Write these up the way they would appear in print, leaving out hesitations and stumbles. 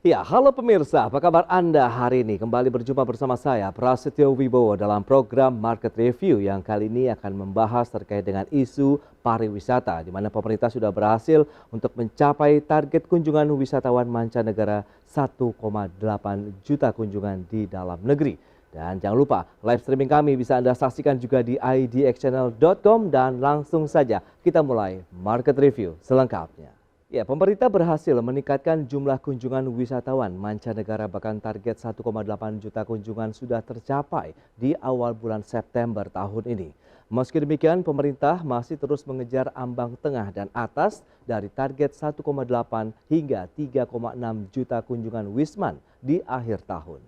Ya, halo pemirsa, apa kabar Anda hari ini? Kembali berjumpa bersama saya, Prasetyo Wibowo dalam program Market Review yang kali ini akan membahas terkait dengan isu pariwisata, di mana pemerintah sudah berhasil untuk mencapai target kunjungan wisatawan mancanegara 1,8 juta kunjungan di dalam negeri. Dan jangan lupa, live streaming kami bisa Anda saksikan juga di idxchannel.com dan langsung saja kita mulai Market Review selengkapnya. Ya, pemerintah berhasil meningkatkan jumlah kunjungan wisatawan mancanegara, bahkan target 1,8 juta kunjungan sudah tercapai di awal bulan September tahun ini. Meski demikian, pemerintah masih terus mengejar ambang tengah dan atas dari target 1,8 hingga 3,6 juta kunjungan Wisman di akhir tahun.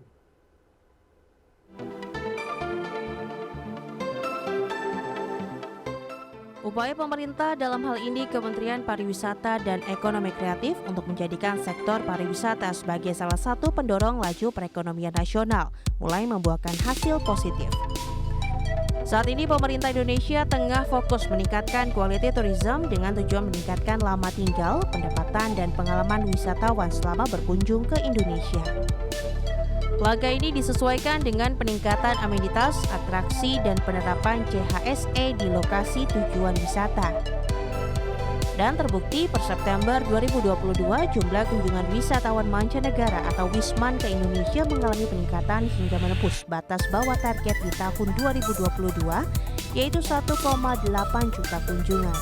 Upaya pemerintah dalam hal ini Kementerian Pariwisata dan Ekonomi Kreatif untuk menjadikan sektor pariwisata sebagai salah satu pendorong laju perekonomian nasional mulai membuahkan hasil positif. Saat ini pemerintah Indonesia tengah fokus meningkatkan quality tourism dengan tujuan meningkatkan lama tinggal, pendapatan dan pengalaman wisatawan selama berkunjung ke Indonesia. Langkah ini disesuaikan dengan peningkatan amenitas, atraksi, dan penerapan CHSE di lokasi tujuan wisata. Dan terbukti per September 2022 jumlah kunjungan wisatawan mancanegara atau Wisman ke Indonesia mengalami peningkatan hingga menembus batas bawah target di tahun 2022 yaitu 1,8 juta kunjungan.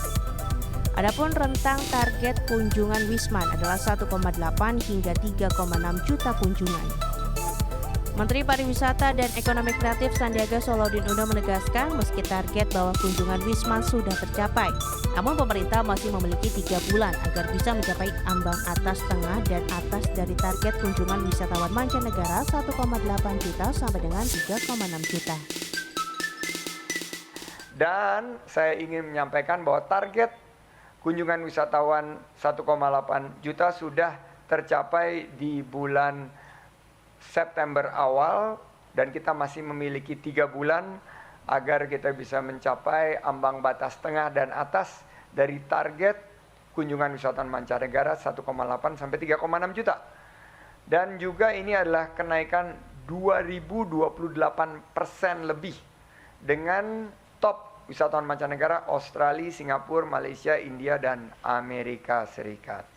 Adapun rentang target kunjungan Wisman adalah 1,8 hingga 3,6 juta kunjungan. Menteri Pariwisata dan Ekonomi Kreatif Sandiaga Salahuddin Uno menegaskan meski target bahwa kunjungan Wisman sudah tercapai, namun pemerintah masih memiliki 3 bulan agar bisa mencapai ambang atas tengah dan atas dari target kunjungan wisatawan mancanegara 1,8 juta sampai dengan 3,6 juta. Dan saya ingin menyampaikan bahwa target kunjungan wisatawan 1,8 juta sudah tercapai di bulan September awal dan kita masih memiliki 3 bulan agar kita bisa mencapai ambang batas tengah dan atas dari target kunjungan wisatawan mancanegara 1,8 sampai 3,6 juta. Dan juga ini adalah kenaikan 2028% lebih dengan top wisatawan mancanegara Australia, Singapura, Malaysia, India, dan Amerika Serikat.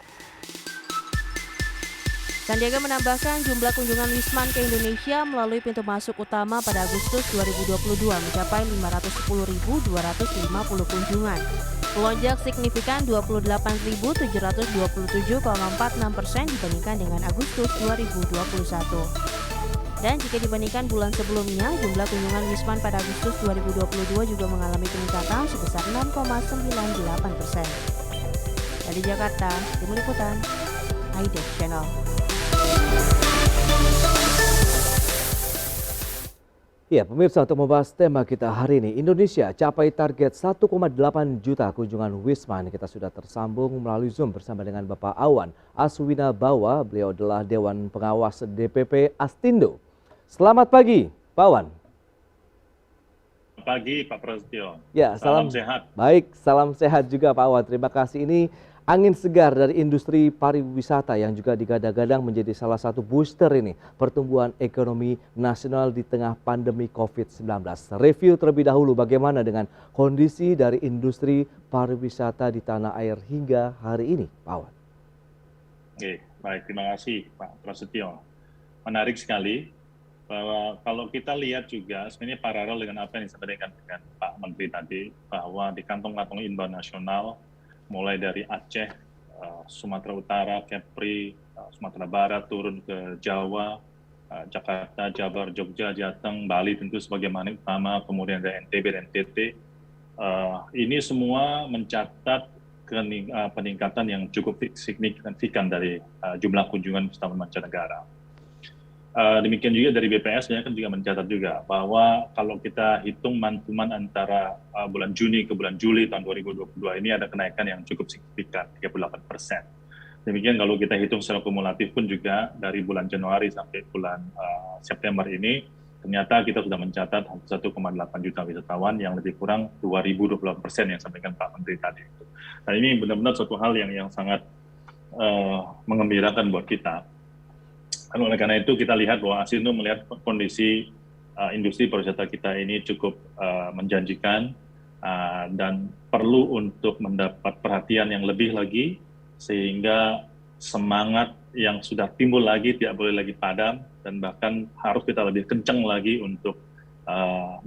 Sandiaga menambahkan jumlah kunjungan Wisman ke Indonesia melalui pintu masuk utama pada Agustus 2022 mencapai 510.250 kunjungan. Melonjak signifikan 28.727,46% dibandingkan dengan Agustus 2021. Dan jika dibandingkan bulan sebelumnya, jumlah kunjungan Wisman pada Agustus 2022 juga mengalami peningkatan sebesar 6,98%. Dari Jakarta, Tim Liputan, idxchannel. Ya, pemirsa, untuk membahas tema kita hari ini, Indonesia capai target 1,8 juta kunjungan Wisman. Kita sudah tersambung melalui Zoom bersama dengan Bapak Awan Aswina Bawa. Beliau adalah Dewan Pengawas DPP Astindo. Selamat pagi, Pak Awan. Selamat pagi, Pak Prasetyo. Ya, salam sehat. Baik, salam sehat juga Pak Awan. Terima kasih. Ini angin segar dari industri pariwisata yang juga digadang-gadang menjadi salah satu booster ini pertumbuhan ekonomi nasional di tengah pandemi COVID-19. Review terlebih dahulu bagaimana dengan kondisi dari industri pariwisata di tanah air hingga hari ini, Pak Awan. Oke, baik, terima kasih Pak Prasetyo. Menarik sekali bahwa kalau kita lihat juga sebenarnya paralel dengan apa yang disampaikan dengan Pak Menteri tadi, bahwa di kantong-kantong inbound nasional mulai dari Aceh, Sumatera Utara, Kepri, Sumatera Barat, turun ke Jawa, Jakarta, Jabar, Jogja, Jateng, Bali tentu sebagaimana utama, kemudian ada NTB dan NTT. Ini semua mencatat peningkatan yang cukup signifikan dari jumlah kunjungan wisatawan mancanegara. Demikian juga dari BPS kan juga mencatat juga bahwa kalau kita hitung mantuman antara bulan Juni ke bulan Juli tahun 2022 ini ada kenaikan yang cukup signifikan 38%. Demikian kalau kita hitung secara kumulatif pun juga dari bulan Januari sampai bulan September ini ternyata kita sudah mencatat 1,8 juta wisatawan yang lebih kurang 2.028% yang sampaikan Pak Menteri tadi. Dan ini benar-benar suatu hal yang sangat mengembirakan buat kita. Oleh karena itu kita lihat bahwa Asindo melihat kondisi industri pariwisata kita ini cukup menjanjikan dan perlu untuk mendapat perhatian yang lebih lagi, sehingga semangat yang sudah timbul lagi tidak boleh lagi padam, dan bahkan harus kita lebih kencang lagi untuk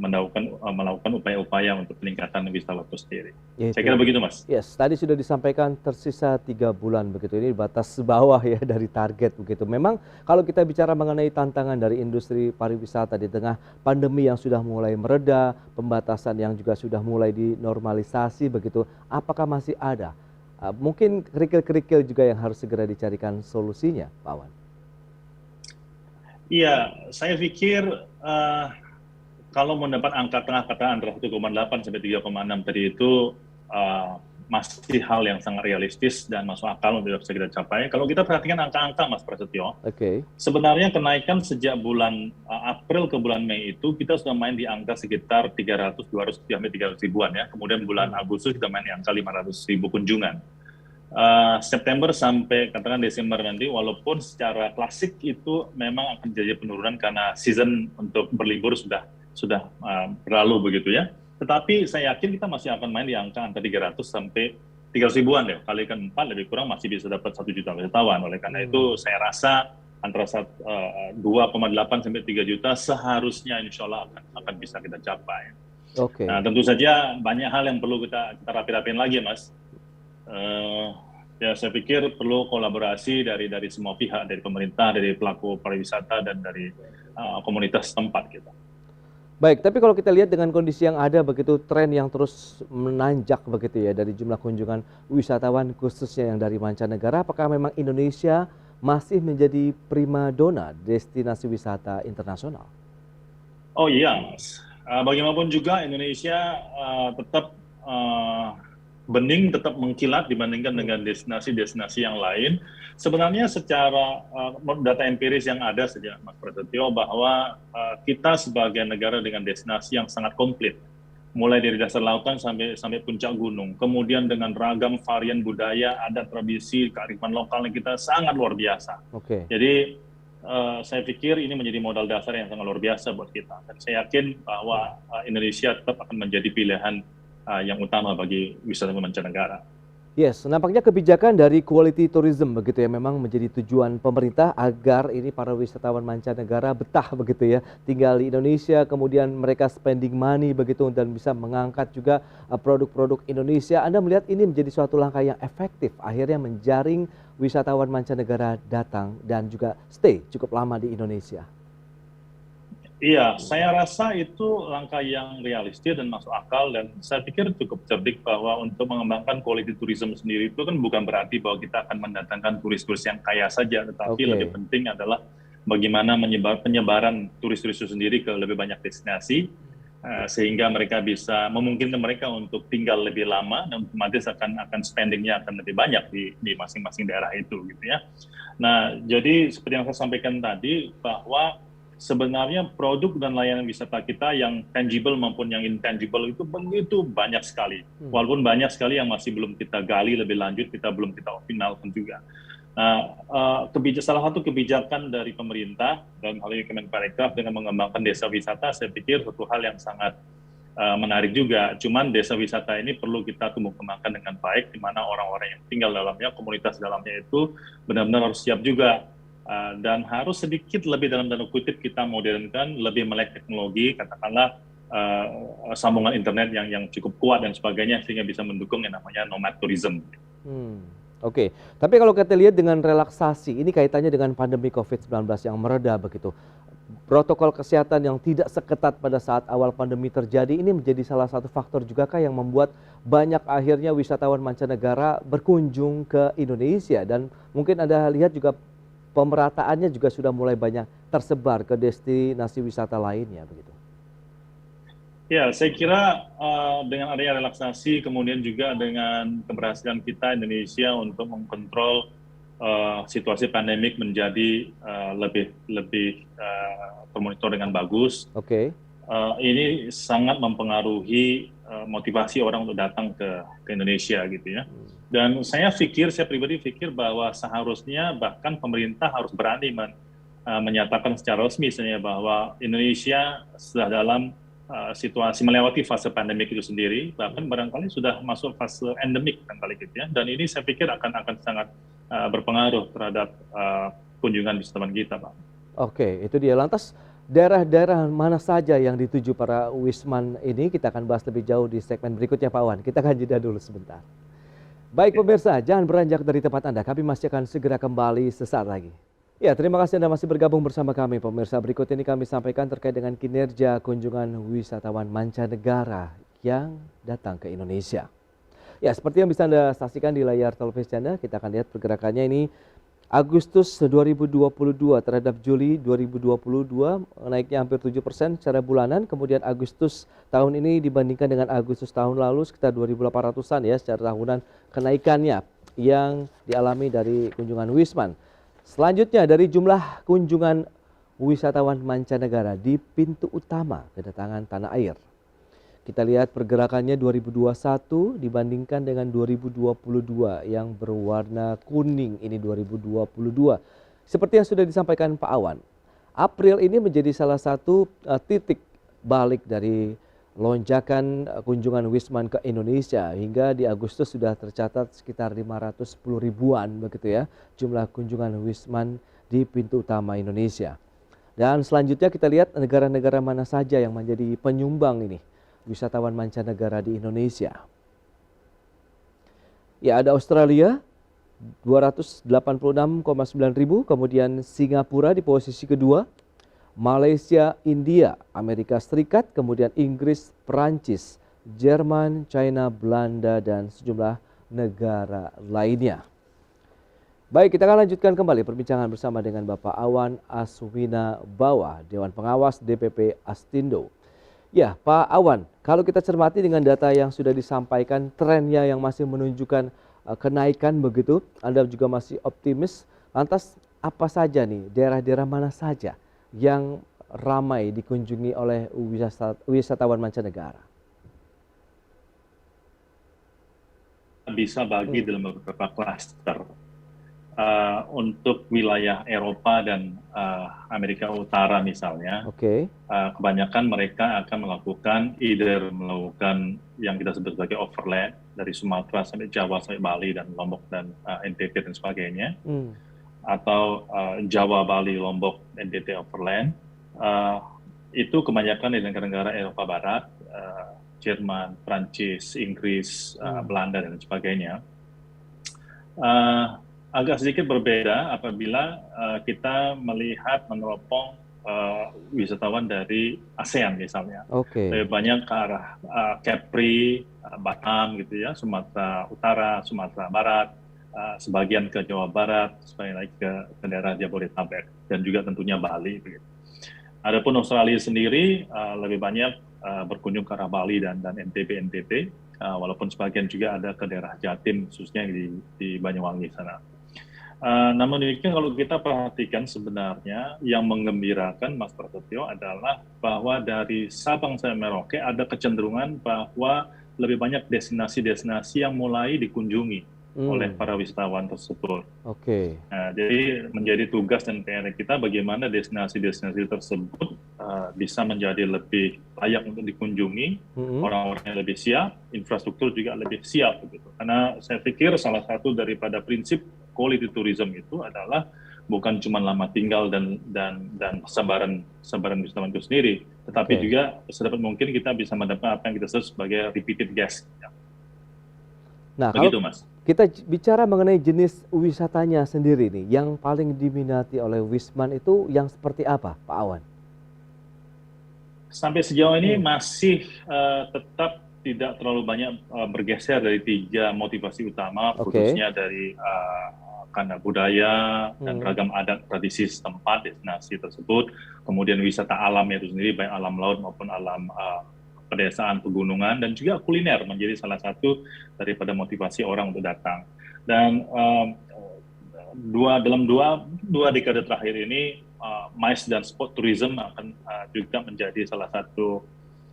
melakukan upaya-upaya untuk peningkatan wisatawan itu sendiri. Saya kira begitu, Mas. Yes, tadi sudah disampaikan tersisa 3 bulan begitu, ini batas bawah ya dari target begitu. Memang kalau kita bicara mengenai tantangan dari industri pariwisata di tengah pandemi yang sudah mulai mereda, pembatasan yang juga sudah mulai dinormalisasi begitu, apakah masih ada? Mungkin kerikil-kerikil juga yang harus segera dicarikan solusinya, Pak Wan. Iya, saya pikir kalau mendapat angka tengah kata antara 1,8 sampai 3,6 tadi itu masih hal yang sangat realistis dan masuk akal untuk bisa kita capai. Kalau kita perhatikan angka-angka, Mas Prasetyo, sebenarnya kenaikan sejak bulan April ke bulan Mei itu kita sudah main di angka sekitar 300, 200, sampai 300 ribuan ya. Kemudian bulan Agustus kita main di angka 500 ribu kunjungan. September sampai katakan Desember nanti, walaupun secara klasik itu memang akan terjadi penurunan karena season untuk berlibur sudah berlalu begitu ya. Tetapi saya yakin kita masih akan main di angka antara 300 sampai 300 ribuan ya. Kalikan 4 lebih kurang masih bisa dapat 1 juta wisatawan. Oleh karena itu saya rasa antara 2,8 sampai 3 juta seharusnya insya Allah akan bisa kita capai. Nah, tentu saja banyak hal yang perlu kita rapi-rapiin lagi, Mas. Ya saya pikir perlu kolaborasi dari semua pihak, dari pemerintah, dari pelaku pariwisata, dan dari komunitas tempat kita. Baik, tapi kalau kita lihat dengan kondisi yang ada begitu, tren yang terus menanjak begitu ya dari jumlah kunjungan wisatawan khususnya yang dari mancanegara, apakah memang Indonesia masih menjadi primadona destinasi wisata internasional? Oh iya, Mas. Bagaimanapun juga Indonesia tetap bening, tetap mengkilat dibandingkan dengan destinasi-destinasi yang lain. Sebenarnya secara data empiris yang ada saja, Mas Prasetyo, bahwa kita sebagai negara dengan destinasi yang sangat komplit, mulai dari dasar lautan sampai puncak gunung, kemudian dengan ragam varian budaya, adat, tradisi, kearifan lokalnya kita sangat luar biasa. Jadi saya pikir ini menjadi modal dasar yang sangat luar biasa buat kita. Dan saya yakin bahwa Indonesia tetap akan menjadi pilihan yang utama bagi wisatawan mancanegara. Yes, nampaknya kebijakan dari quality tourism begitu ya memang menjadi tujuan pemerintah agar ini para wisatawan mancanegara betah begitu ya tinggal di Indonesia, kemudian mereka spending money begitu dan bisa mengangkat juga produk-produk Indonesia. Anda melihat ini menjadi suatu langkah yang efektif akhirnya menjaring wisatawan mancanegara datang dan juga stay cukup lama di Indonesia. Iya, saya rasa itu langkah yang realistis dan masuk akal, dan saya pikir cukup cerdik bahwa untuk mengembangkan quality tourism sendiri itu kan bukan berarti bahwa kita akan mendatangkan turis-turis yang kaya saja, tetapi lebih penting adalah bagaimana penyebaran turis-turis itu sendiri ke lebih banyak destinasi, sehingga mereka bisa memungkinkan mereka untuk tinggal lebih lama dan otomatis akan spendingnya akan lebih banyak di masing-masing daerah itu gitu ya. Nah, jadi seperti yang saya sampaikan tadi bahwa sebenarnya produk dan layanan wisata kita yang tangible maupun yang intangible itu begitu banyak sekali. Walaupun banyak sekali yang masih belum kita gali lebih lanjut, kita belum kita finalkan juga. Nah, salah satu kebijakan dari pemerintah dan hal ini Kemenparekraf dengan mengembangkan desa wisata, saya pikir satu hal yang sangat menarik juga. Cuman desa wisata ini perlu kita tumbuh kembangkan dengan baik, di mana orang-orang yang tinggal dalamnya, komunitas dalamnya itu benar-benar harus siap juga. Dan harus sedikit lebih dalam tanda kutip kita modernkan, lebih melek teknologi, katakanlah sambungan internet yang cukup kuat dan sebagainya, sehingga bisa mendukung yang namanya nomad tourism. Tapi kalau kita lihat dengan relaksasi, ini kaitannya dengan pandemi COVID-19 yang mereda begitu. Protokol kesehatan yang tidak seketat pada saat awal pandemi terjadi, ini menjadi salah satu faktor juga yang membuat banyak akhirnya wisatawan mancanegara berkunjung ke Indonesia, dan mungkin Anda lihat juga pemerataannya juga sudah mulai banyak tersebar ke destinasi wisata lainnya begitu. Ya, saya kira dengan adanya relaksasi, kemudian juga dengan keberhasilan kita Indonesia untuk mengkontrol situasi pandemik menjadi lebih termonitor dengan bagus. Ini sangat mempengaruhi motivasi orang untuk datang ke Indonesia gitu ya. Dan saya pribadi pikir bahwa seharusnya bahkan pemerintah harus berani menyatakan secara resmi misalnya bahwa Indonesia sudah dalam situasi melewati fase pandemik itu sendiri, bahkan barangkali sudah masuk fase endemik barangkali gitu ya. Dan ini saya pikir akan sangat berpengaruh terhadap kunjungan wisatawan kita, Pak. Oke, itu dia. Lantas daerah-daerah mana saja yang dituju para wisman ini kita akan bahas lebih jauh di segmen berikutnya, Pak Wan. Kita akan jeda dulu sebentar. Baik pemirsa, jangan beranjak dari tempat Anda. Kami masih akan segera kembali sesaat lagi. Ya, terima kasih Anda masih bergabung bersama kami, pemirsa. Berikut ini kami sampaikan terkait dengan kinerja kunjungan wisatawan mancanegara yang datang ke Indonesia. Ya, seperti yang bisa Anda saksikan di layar televisi Anda, kita akan lihat pergerakannya ini. Agustus 2022 terhadap Juli 2022 naiknya hampir 7% secara bulanan. Kemudian Agustus tahun ini dibandingkan dengan Agustus tahun lalu sekitar 2.800-an ya secara tahunan kenaikannya yang dialami dari kunjungan wisman. Selanjutnya dari jumlah kunjungan wisatawan mancanegara di pintu utama kedatangan tanah air. Kita lihat pergerakannya 2021 dibandingkan dengan 2022 yang berwarna kuning ini 2022. Seperti yang sudah disampaikan Pak Awan, April ini menjadi salah satu titik balik dari lonjakan kunjungan wisman ke Indonesia hingga di Agustus sudah tercatat sekitar 510 ribuan begitu ya jumlah kunjungan wisman di pintu utama Indonesia. Dan selanjutnya kita lihat negara-negara mana saja yang menjadi penyumbang ini wisatawan mancanegara di Indonesia. Ya, ada Australia 286,9 ribu, kemudian Singapura di posisi kedua, Malaysia, India, Amerika Serikat, kemudian Inggris, Perancis, Jerman, China, Belanda, dan sejumlah negara lainnya. Baik, kita akan lanjutkan kembali perbincangan bersama dengan Bapak Awan Aswina Bawa, Dewan Pengawas DPP Astindo. Ya, Pak Awan, kalau kita cermati dengan data yang sudah disampaikan, trennya yang masih menunjukkan kenaikan begitu, Anda juga masih optimis. Lantas apa saja nih, daerah-daerah mana saja yang ramai dikunjungi oleh wisatawan mancanegara? Bisa bagi dalam beberapa klaster. Untuk wilayah Eropa dan Amerika Utara misalnya, kebanyakan mereka akan melakukan yang kita sebut sebagai overland dari Sumatera sampai Jawa sampai Bali dan Lombok dan NTT dan sebagainya, atau Jawa, Bali, Lombok, NTT overland. Itu kebanyakan di negara-negara Eropa Barat, Jerman, Prancis, Inggris, Belanda dan sebagainya. Agak sedikit berbeda apabila kita melihat meneropong wisatawan dari ASEAN misalnya. Lebih banyak ke arah Kepri, Batam gitu ya, Sumatera Utara, Sumatera Barat, sebagian ke Jawa Barat, sebagian lagi ke daerah Jabodetabek, dan juga tentunya Bali. Begitu. Adapun Australia sendiri lebih banyak berkunjung ke arah Bali dan NTB, walaupun sebagian juga ada ke daerah Jatim, khususnya di Banyuwangi sana. Namun demikian kalau kita perhatikan sebenarnya yang menggembirakan Mas Prasetyo adalah bahwa dari Sabang sampai Merauke ada kecenderungan bahwa lebih banyak destinasi-destinasi yang mulai dikunjungi oleh para wisatawan tersebut. Jadi menjadi tugas dan PR kita bagaimana destinasi-destinasi tersebut bisa menjadi lebih layak untuk dikunjungi, orang-orangnya lebih siap, infrastruktur juga lebih siap begitu. Karena saya pikir salah satu daripada prinsip quality tourism itu adalah bukan cuma lama tinggal dan sebaran wisatawan itu sendiri, tetapi juga sedapat mungkin kita bisa mendapat apa yang kita sebut sebagai repeated guest. Nah, begitu, kalau Mas. Kita bicara mengenai jenis wisatanya sendiri nih, yang paling diminati oleh wisman itu yang seperti apa, Pak Awan? Sampai sejauh ini masih tetap tidak terlalu banyak bergeser dari 3 motivasi utama, khususnya dari karena budaya dan ragam adat tradisi setempat destinasi tersebut, kemudian wisata alam itu sendiri, baik alam laut maupun alam pedesaan, pegunungan, dan juga kuliner menjadi salah satu daripada motivasi orang untuk datang. Dan dalam dua dekade terakhir ini, MICE dan sport tourism akan juga menjadi salah satu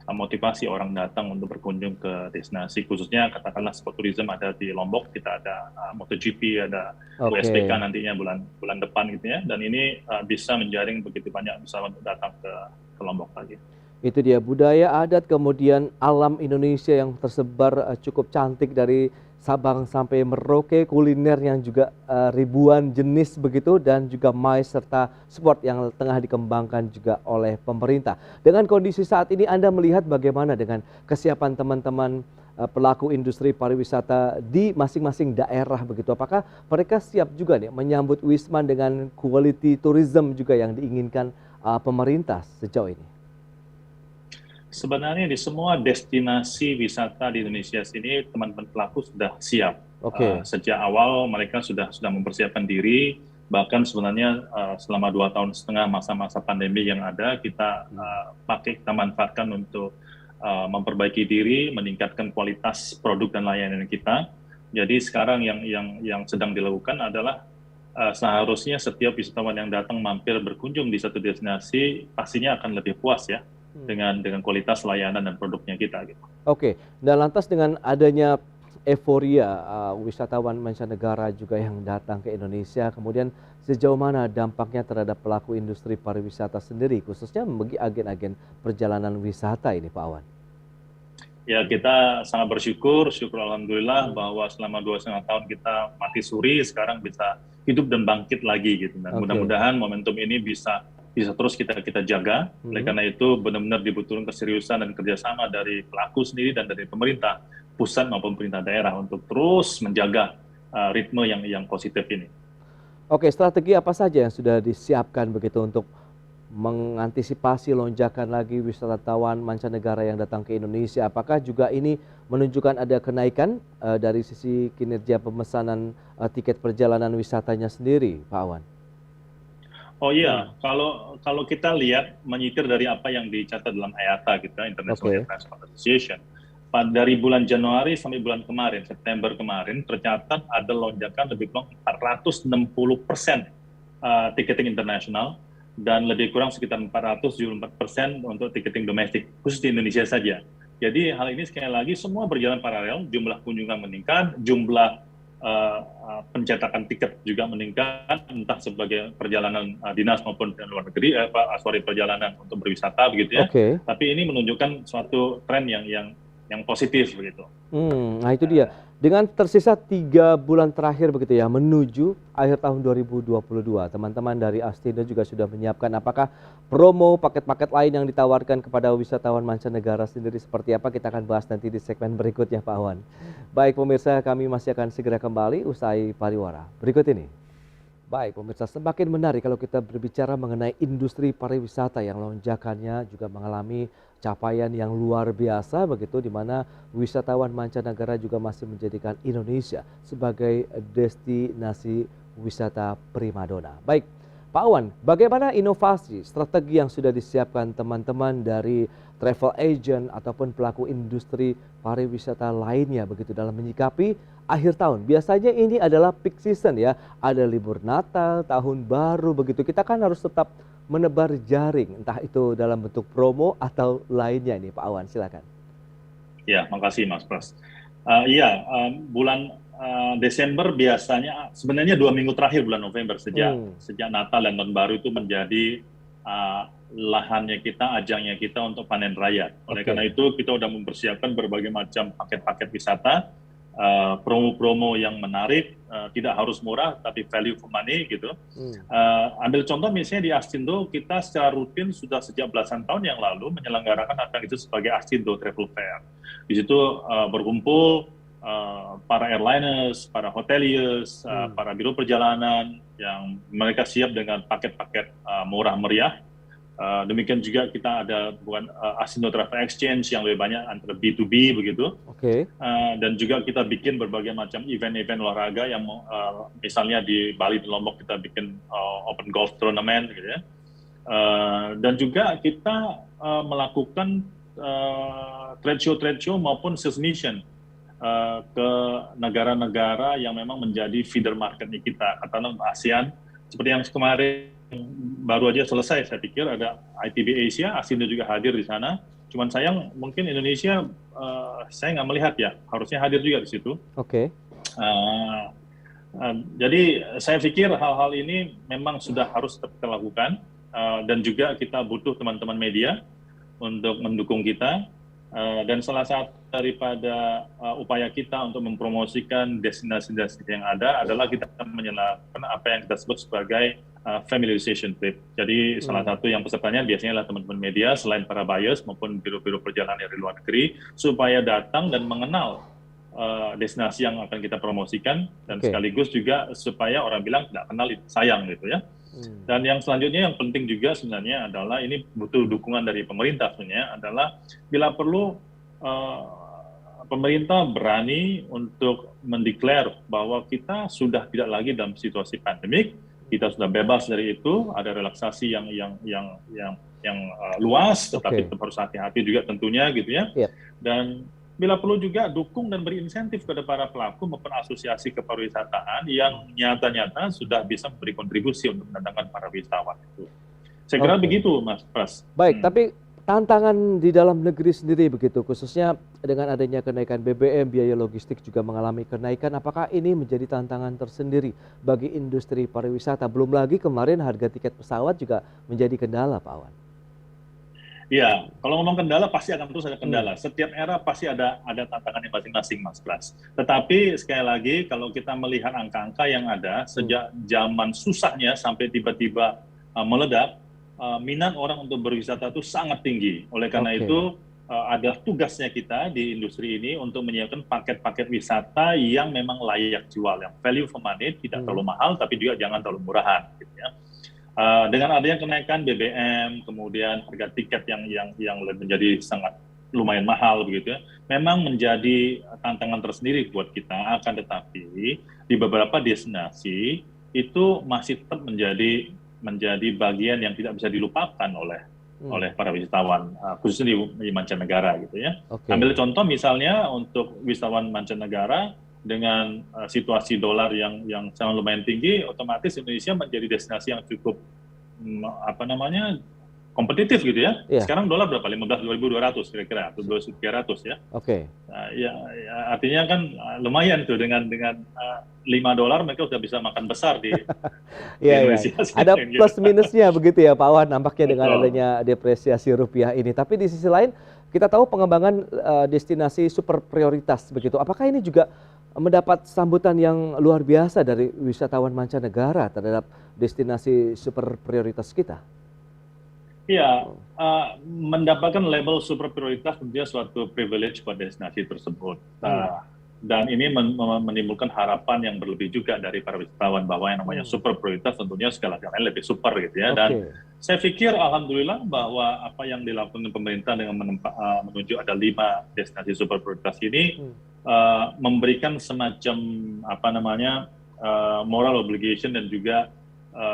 motivasi orang datang untuk berkunjung ke destinasi, khususnya katakanlah sport tourism ada di Lombok, kita ada MotoGP, ada USBK Oke. nantinya bulan depan gitu ya, dan ini bisa menjaring begitu banyak wisatawan untuk datang ke Lombok lagi. Itu dia budaya, adat, kemudian alam Indonesia yang tersebar cukup cantik dari Sabang sampai Merauke, kuliner yang juga ribuan jenis begitu dan juga MICE serta sport yang tengah dikembangkan juga oleh pemerintah. Dengan kondisi saat ini Anda melihat bagaimana dengan kesiapan teman-teman pelaku industri pariwisata di masing-masing daerah begitu. Apakah mereka siap juga nih menyambut Wisman dengan quality tourism juga yang diinginkan pemerintah sejauh ini? Sebenarnya di semua destinasi wisata di Indonesia sini teman-teman pelaku sudah siap. Oke. Sejak awal mereka sudah mempersiapkan diri, bahkan sebenarnya selama 2,5 tahun masa-masa pandemi yang ada kita manfaatkan untuk memperbaiki diri, meningkatkan kualitas produk dan layanan kita. Jadi sekarang yang sedang dilakukan adalah seharusnya setiap wisatawan yang datang mampir berkunjung di satu destinasi pastinya akan lebih puas ya dengan kualitas layanan dan produknya kita gitu. Oke, dan lantas dengan adanya euforia wisatawan mancanegara juga yang datang ke Indonesia, kemudian sejauh mana dampaknya terhadap pelaku industri pariwisata sendiri, khususnya bagi agen-agen perjalanan wisata ini, Pak Awan? Ya, kita sangat syukur alhamdulillah bahwa selama 2,5 tahun kita mati suri, sekarang bisa hidup dan bangkit lagi gitu. Dan mudah-mudahan momentum ini bisa terus kita jaga. Oleh karena itu benar-benar dibutuhkan keseriusan dan kerjasama dari pelaku sendiri dan dari pemerintah pusat maupun pemerintah daerah untuk terus menjaga ritme yang positif ini. Oke, strategi apa saja yang sudah disiapkan begitu untuk mengantisipasi lonjakan lagi wisatawan mancanegara yang datang ke Indonesia? Apakah juga ini menunjukkan ada kenaikan dari sisi kinerja pemesanan tiket perjalanan wisatanya sendiri, Pak Awan? Oh iya, kalau kita lihat menyitir dari apa yang dicatat dalam IATA kita, International Air Transport Association, dari bulan Januari sampai bulan kemarin, September kemarin, tercatat ada lonjakan lebih kurang 460% tiketing internasional dan lebih kurang sekitar 474% untuk tiketing domestik, khusus di Indonesia saja. Jadi hal ini sekali lagi semua berjalan paralel, jumlah kunjungan meningkat, jumlah pencetakan tiket juga meningkat, entah sebagai perjalanan dinas maupun luar negeri, perjalanan untuk berwisata begitu ya. Tapi ini menunjukkan suatu tren yang positif begitu. Nah itu dia. Dengan tersisa 3 bulan terakhir begitu ya, menuju akhir tahun 2022, teman-teman dari Astindo juga sudah menyiapkan apakah promo, paket-paket lain yang ditawarkan kepada wisatawan mancanegara sendiri seperti apa, kita akan bahas nanti di segmen berikutnya Pak Awan. Baik pemirsa, kami masih akan segera kembali usai pariwara berikut ini. Baik pemirsa, semakin menarik kalau kita berbicara mengenai industri pariwisata yang lonjakannya juga mengalami capaian yang luar biasa begitu, di mana wisatawan mancanegara juga masih menjadikan Indonesia sebagai destinasi wisata primadona. Baik, Pak Awan, bagaimana inovasi strategi yang sudah disiapkan teman-teman dari travel agent ataupun pelaku industri pariwisata lainnya begitu dalam menyikapi akhir tahun? Biasanya ini adalah peak season ya, ada libur Natal, Tahun Baru begitu. Kita kan harus tetap menebar jaring, entah itu dalam bentuk promo atau lainnya nih Pak Awan, silakan. Ya, makasih Mas Pras. Bulan Desember biasanya, sebenarnya 2 minggu terakhir bulan November sejak Natal dan Tahun Baru itu menjadi lahannya kita, ajangnya kita untuk panen raya. Oleh karena itu kita sudah mempersiapkan berbagai macam paket-paket wisata, promo-promo yang menarik, tidak harus murah tapi value for money gitu. Ambil contoh misalnya di Astindo, kita secara rutin sudah sejak belasan tahun yang lalu menyelenggarakan apa yang disebut sebagai Astindo Travel Fair. Di situ berkumpul para airliners, para hoteliers, para biro perjalanan yang mereka siap dengan paket-paket murah meriah. Demikian juga kita ada Astindo Travel Exchange yang lebih banyak antara B2B begitu. Dan juga kita bikin berbagai macam event-event olahraga yang misalnya di Bali di Lombok kita bikin open golf tournament gitu ya. Dan juga kita melakukan trade show maupun sales mission ke negara-negara yang memang menjadi feeder marketnya kita, katakanlah ASEAN, seperti yang kemarin baru aja selesai, saya pikir ada ITB Asia, Astindo juga hadir di sana, Cuman sayang mungkin Indonesia saya nggak melihat ya, harusnya hadir juga di situ. Oke. Jadi saya pikir hal-hal ini memang sudah harus kita lakukan dan juga kita butuh teman-teman media untuk mendukung kita. Dan salah satu daripada upaya kita untuk mempromosikan destinasi-destinasi yang ada adalah kita menyalakan apa yang kita sebut sebagai familiarization trip. Jadi salah satu yang pesertanya biasanya adalah teman-teman media selain para buyers maupun biro-biro perjalanan dari luar negeri supaya datang dan mengenal destinasi yang akan kita promosikan dan sekaligus juga supaya orang bilang tidak kenal itu sayang gitu ya. Dan yang selanjutnya yang penting juga sebenarnya adalah ini butuh dukungan dari pemerintah sebenarnya adalah bila perlu pemerintah berani untuk mendeklar bahwa kita sudah tidak lagi dalam situasi pandemik, kita sudah bebas dari itu, ada relaksasi yang luas, tetapi tetap harus hati-hati juga tentunya gitu ya. Dan bila perlu juga dukung dan beri insentif kepada para pelaku maupun asosiasi kepariwisataan yang nyata-nyata sudah bisa memberi kontribusi untuk mendatangkan para wisatawan itu. Saya kira begitu, Mas Pras. Baik, tapi tantangan di dalam negeri sendiri begitu, khususnya dengan adanya kenaikan BBM, biaya logistik juga mengalami kenaikan. Apakah ini menjadi tantangan tersendiri bagi industri pariwisata? Belum lagi kemarin harga tiket pesawat juga menjadi kendala, Pak Awan. Ya, kalau ngomong kendala pasti akan terus ada kendala. Setiap era pasti ada tantangannya masing-masing, Mas Pras. Tetapi sekali lagi kalau kita melihat angka-angka yang ada sejak zaman susahnya sampai tiba-tiba meledak, minat orang untuk berwisata itu sangat tinggi. Oleh karena itu ada tugasnya kita di industri ini untuk menyiapkan paket-paket wisata yang memang layak jual, yang value for money, tidak terlalu mahal tapi juga jangan terlalu murahan, gitu ya. Dengan adanya kenaikan BBM, kemudian harga tiket yang menjadi sangat lumayan mahal begitu ya, memang menjadi tantangan tersendiri buat kita. Akan tetapi di beberapa destinasi itu masih tetap menjadi bagian yang tidak bisa dilupakan oleh para wisatawan, khususnya di mancanegara gitu ya. Ambil contoh misalnya untuk wisatawan mancanegara, dengan situasi dolar yang sangat lumayan tinggi, otomatis Indonesia menjadi destinasi yang cukup kompetitif gitu ya. Sekarang dolar berapa? 15.200 kira-kira, atau 12.300 ya. Ya, artinya kan lumayan tuh dengan $5 mereka sudah bisa makan besar di Indonesia. Ada plus minusnya begitu ya Pak Awan, nampaknya dengan adanya depresiasi rupiah ini. Tapi di sisi lain kita tahu pengembangan destinasi super prioritas begitu. Apakah ini juga mendapat sambutan yang luar biasa dari wisatawan mancanegara terhadap destinasi super prioritas kita? Iya, mendapatkan label super prioritas tentunya suatu privilege pada destinasi tersebut. Dan ini menimbulkan harapan yang berlebih juga dari para wisatawan bahwa yang namanya super prioritas tentunya segala-galanya lebih super gitu ya. Dan saya pikir alhamdulillah bahwa apa yang dilakukan pemerintah dengan menunjuk ada 5 destinasi super prioritas ini memberikan semacam moral obligation dan juga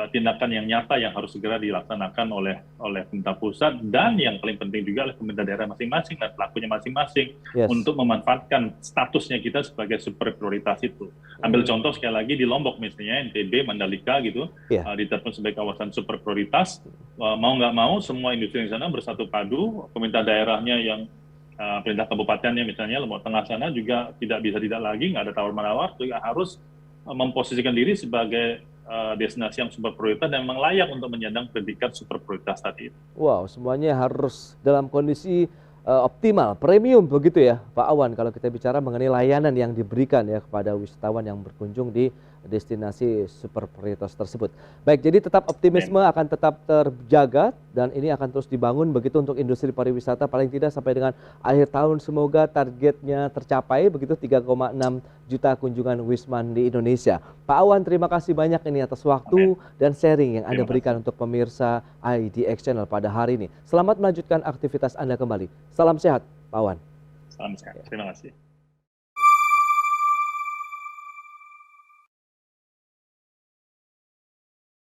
tindakan yang nyata yang harus segera dilaksanakan oleh pemerintah pusat dan yang paling penting juga oleh pemerintah daerah masing-masing dan pelakunya masing-masing untuk memanfaatkan statusnya kita sebagai super prioritas itu. Ambil contoh sekali lagi di Lombok misalnya, NTB, Mandalika gitu, ditetapkan sebagai kawasan super prioritas. Mau nggak mau semua industri di sana bersatu padu, pemerintah daerahnya yang perintah kabupatennya misalnya Lombok Tengah sana juga tidak lagi, nggak ada tawar-menawar, juga harus memposisikan diri sebagai destinasi yang super prioritas dan memang layak untuk menyandang predikat super prioritas tadi itu. Wow, semuanya harus dalam kondisi optimal, premium begitu ya Pak Awan kalau kita bicara mengenai layanan yang diberikan ya kepada wisatawan yang berkunjung di destinasi super prioritas tersebut. Baik, jadi tetap optimisme akan tetap terjaga dan ini akan terus dibangun begitu untuk industri pariwisata paling tidak sampai dengan akhir tahun semoga targetnya tercapai begitu 3,6 juta kunjungan Wisman di Indonesia. Pak Awan, terima kasih banyak ini atas waktu dan sharing yang Anda berikan untuk pemirsa IDX Channel pada hari ini. Selamat melanjutkan aktivitas Anda kembali. Salam sehat, Pak Awan. Salam sehat. Terima kasih.